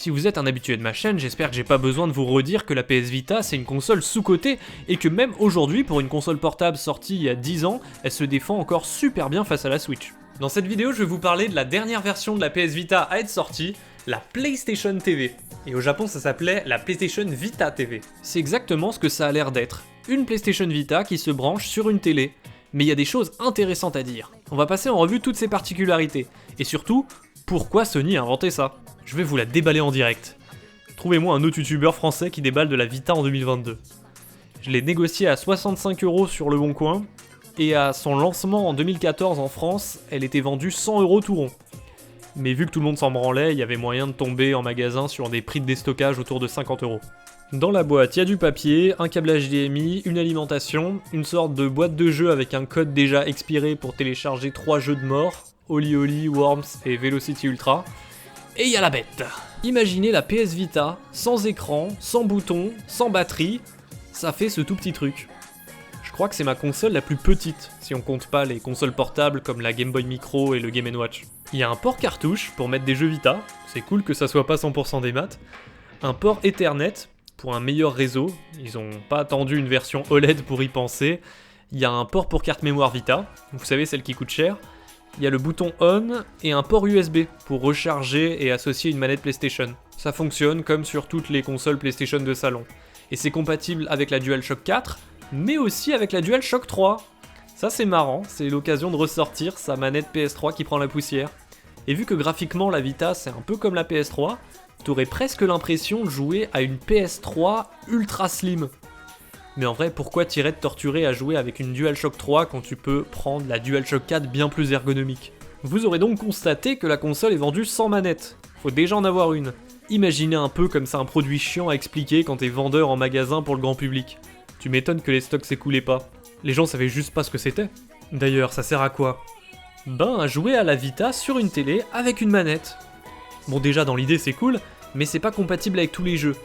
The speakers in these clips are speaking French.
Si vous êtes un habitué de ma chaîne, j'espère que j'ai pas besoin de vous redire que la PS Vita c'est une console sous-cotée et que même aujourd'hui, pour une console portable sortie il y a 10 ans, elle se défend encore super bien face à la Switch. Dans cette vidéo, je vais vous parler de la dernière version de la PS Vita à être sortie, la PlayStation TV. Et au Japon, ça s'appelait la PlayStation Vita TV. C'est exactement ce que ça a l'air d'être. Une PlayStation Vita qui se branche sur une télé. Mais il y a des choses intéressantes à dire. On va passer en revue toutes ses particularités. Et surtout, pourquoi Sony a inventé ça? Je vais vous la déballer en direct. Trouvez-moi un autre youtubeur français qui déballe de la Vita en 2022. Je l'ai négociée à 65€ sur Le Bon Coin, et à son lancement en 2014 en France, elle était vendue 100€ tout rond. Mais vu que tout le monde s'en branlait, il y avait moyen de tomber en magasin sur des prix de déstockage autour de 50€. Dans la boîte, il y a du papier, un câble HDMI, une alimentation, une sorte de boîte de jeu avec un code déjà expiré pour télécharger 3 jeux de mort, Oli Oli, Worms et Velocity Ultra. Et il y a la bête. Imaginez la PS Vita, sans écran, sans bouton, sans batterie, ça fait ce tout petit truc. Je crois que c'est ma console la plus petite, si on compte pas les consoles portables comme la Game Boy Micro et le Game & Watch. Il y a un port cartouche pour mettre des jeux Vita, c'est cool que ça soit pas 100% des maths. Un port Ethernet pour un meilleur réseau, ils ont pas attendu une version OLED pour y penser. Il y a un port pour carte mémoire Vita, vous savez celle qui coûte cher. Il y a le bouton ON et un port USB pour recharger et associer une manette PlayStation. Ça fonctionne comme sur toutes les consoles PlayStation de salon. Et c'est compatible avec la DualShock 4, mais aussi avec la DualShock 3. Ça c'est marrant, c'est l'occasion de ressortir sa manette PS3 qui prend la poussière. Et vu que graphiquement la Vita c'est un peu comme la PS3, t'aurais presque l'impression de jouer à une PS3 ultra slim. Mais en vrai, pourquoi t'irais te torturer à jouer avec une DualShock 3 quand tu peux prendre la DualShock 4 bien plus ergonomique? Vous aurez donc constaté que la console est vendue sans manette. Faut déjà en avoir une. Imaginez un peu comme c'est un produit chiant à expliquer quand t'es vendeur en magasin pour le grand public. Tu m'étonnes que les stocks s'écoulaient pas. Les gens savaient juste pas ce que c'était. D'ailleurs, ça sert à quoi? Ben, à jouer à la Vita sur une télé avec une manette. Bon, déjà dans l'idée c'est cool, mais c'est pas compatible avec tous les jeux.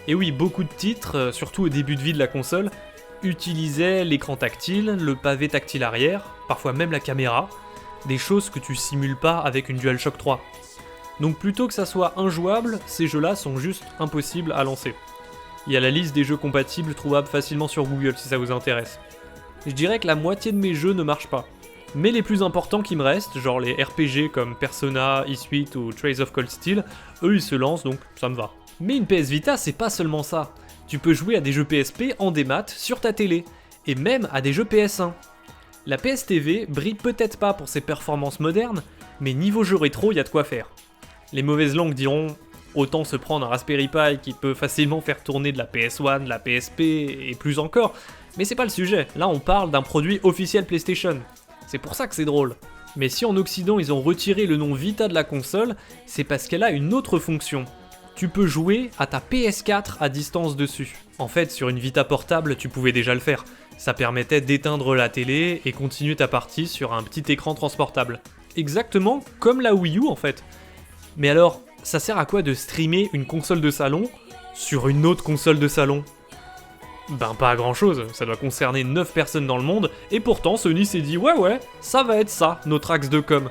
Et oui, beaucoup de titres, surtout au début de vie de la console, utilisaient l'écran tactile, le pavé tactile arrière, parfois même la caméra, des choses que tu simules pas avec une DualShock 3. Donc plutôt que ça soit injouable, ces jeux-là sont juste impossibles à lancer. Il y a la liste des jeux compatibles trouvables facilement sur Google si ça vous intéresse. Je dirais que la moitié de mes jeux ne marchent pas. Mais les plus importants qui me restent, genre les RPG comme Persona, eSuite ou Trails of Cold Steel, eux ils se lancent donc ça me va. Mais une PS Vita c'est pas seulement ça. Tu peux jouer à des jeux PSP en démat sur ta télé, et même à des jeux PS1. La PS TV brille peut-être pas pour ses performances modernes, mais niveau jeu rétro y a de quoi faire. Les mauvaises langues diront autant se prendre un Raspberry Pi qui peut facilement faire tourner de la PS1, de la PSP et plus encore, mais c'est pas le sujet, là on parle d'un produit officiel PlayStation. C'est pour ça que c'est drôle. Mais si en Occident ils ont retiré le nom Vita de la console, c'est parce qu'elle a une autre fonction. Tu peux jouer à ta PS4 à distance dessus. En fait, sur une Vita portable, tu pouvais déjà le faire. Ça permettait d'éteindre la télé et continuer ta partie sur un petit écran transportable. Exactement comme la Wii U en fait. Mais alors, ça sert à quoi de streamer une console de salon sur une autre console de salon? Ben pas à grand chose, ça doit concerner 9 personnes dans le monde, et pourtant Sony s'est dit ouais, ça va être ça, notre axe de com.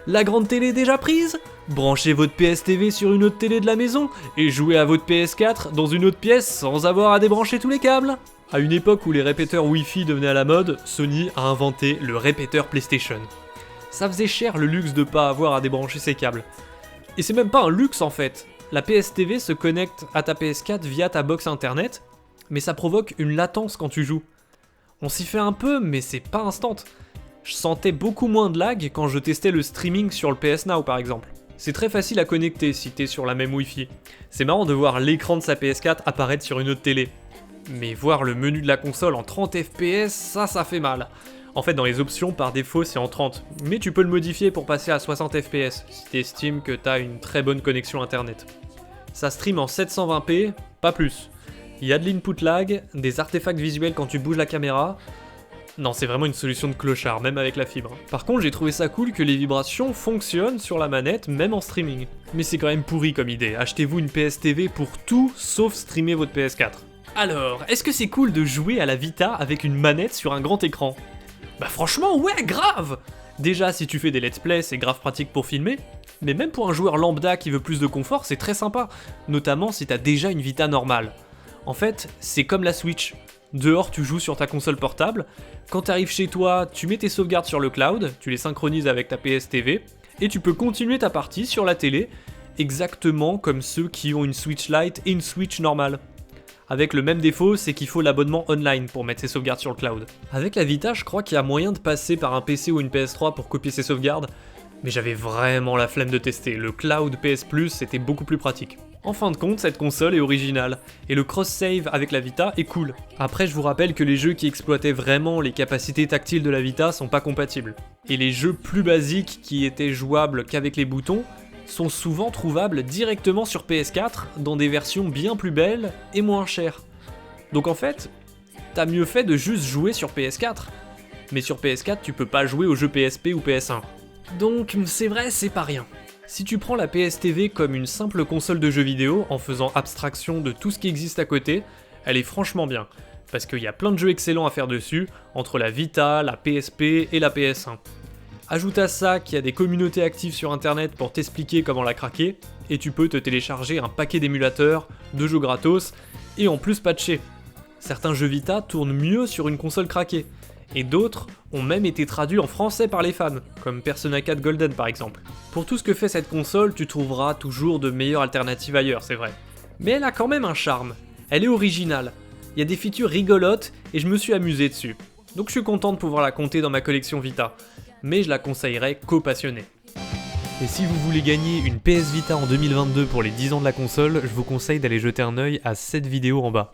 La grande télé déjà prise? Branchez votre PS TV sur une autre télé de la maison, et jouez à votre PS4 dans une autre pièce sans avoir à débrancher tous les câbles. À une époque où les répéteurs Wi-Fi devenaient à la mode, Sony a inventé le répéteur PlayStation. Ça faisait cher le luxe de pas avoir à débrancher ses câbles. Et c'est même pas un luxe en fait. La PS TV se connecte à ta PS4 via ta box internet, mais ça provoque une latence quand tu joues. On s'y fait un peu, mais c'est pas instant. Je sentais beaucoup moins de lag quand je testais le streaming sur le PS Now par exemple. C'est très facile à connecter si t'es sur la même Wi-Fi. C'est marrant de voir l'écran de sa PS4 apparaître sur une autre télé. Mais voir le menu de la console en 30 fps, ça fait mal. En fait, dans les options, par défaut, c'est en 30. Mais tu peux le modifier pour passer à 60 fps, si t'estimes que t'as une très bonne connexion internet. Ça stream en 720p, pas plus. Il y a de l'input lag, des artefacts visuels quand tu bouges la caméra. Non, c'est vraiment une solution de clochard, même avec la fibre. Par contre, j'ai trouvé ça cool que les vibrations fonctionnent sur la manette, même en streaming. Mais c'est quand même pourri comme idée, achetez-vous une PS TV pour tout, sauf streamer votre PS4. Alors, est-ce que c'est cool de jouer à la Vita avec une manette sur un grand écran? Bah franchement, ouais, grave! Déjà, si tu fais des let's play, c'est grave pratique pour filmer, mais même pour un joueur lambda qui veut plus de confort, c'est très sympa, notamment si t'as déjà une Vita normale. En fait, c'est comme la Switch. Dehors, tu joues sur ta console portable, quand t'arrives chez toi, tu mets tes sauvegardes sur le cloud, tu les synchronises avec ta PS TV, et tu peux continuer ta partie sur la télé, exactement comme ceux qui ont une Switch Lite et une Switch normale. Avec le même défaut, c'est qu'il faut l'abonnement online pour mettre ses sauvegardes sur le cloud. Avec la Vita, je crois qu'il y a moyen de passer par un PC ou une PS3 pour copier ses sauvegardes, mais j'avais vraiment la flemme de tester, le cloud PS Plus c'était beaucoup plus pratique. En fin de compte, cette console est originale, et le cross-save avec la Vita est cool. Après, je vous rappelle que les jeux qui exploitaient vraiment les capacités tactiles de la Vita sont pas compatibles. Et les jeux plus basiques qui étaient jouables qu'avec les boutons, sont souvent trouvables directement sur PS4 dans des versions bien plus belles et moins chères. Donc en fait, t'as mieux fait de juste jouer sur PS4. Mais sur PS4, tu peux pas jouer aux jeux PSP ou PS1. Donc c'est vrai, c'est pas rien. Si tu prends la PS TV comme une simple console de jeux vidéo en faisant abstraction de tout ce qui existe à côté, elle est franchement bien. Parce qu'il y a plein de jeux excellents à faire dessus, entre la Vita, la PSP et la PS1. Ajoute à ça qu'il y a des communautés actives sur internet pour t'expliquer comment la craquer, et tu peux te télécharger un paquet d'émulateurs, de jeux gratos, et en plus patcher. Certains jeux Vita tournent mieux sur une console craquée, et d'autres ont même été traduits en français par les fans, comme Persona 4 Golden par exemple. Pour tout ce que fait cette console, tu trouveras toujours de meilleures alternatives ailleurs, c'est vrai. Mais elle a quand même un charme, elle est originale, il y a des features rigolotes, et je me suis amusé dessus. Donc je suis content de pouvoir la compter dans ma collection Vita. Mais je la conseillerais qu'aux passionnés. Et si vous voulez gagner une PS Vita en 2022 pour les 10 ans de la console, je vous conseille d'aller jeter un œil à cette vidéo en bas.